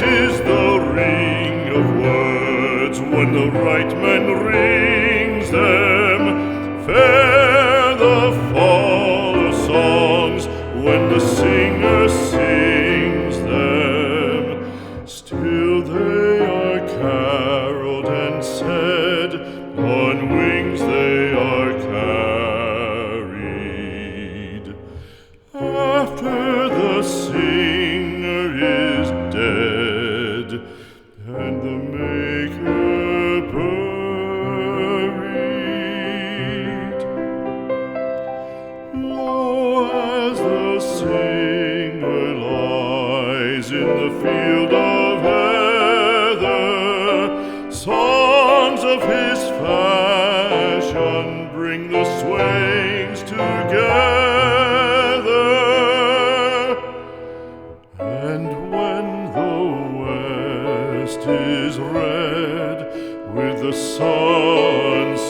'tis the ring of words when the right man rings them. Fair the fall of songs when the singer sings them. Still they are caroled and said, on wings they are carried. After the singer is dead and the maker buried, lo, as the singer lies in the field of heather, songs of his fashion bring the swains together. And when the west is red with the sunset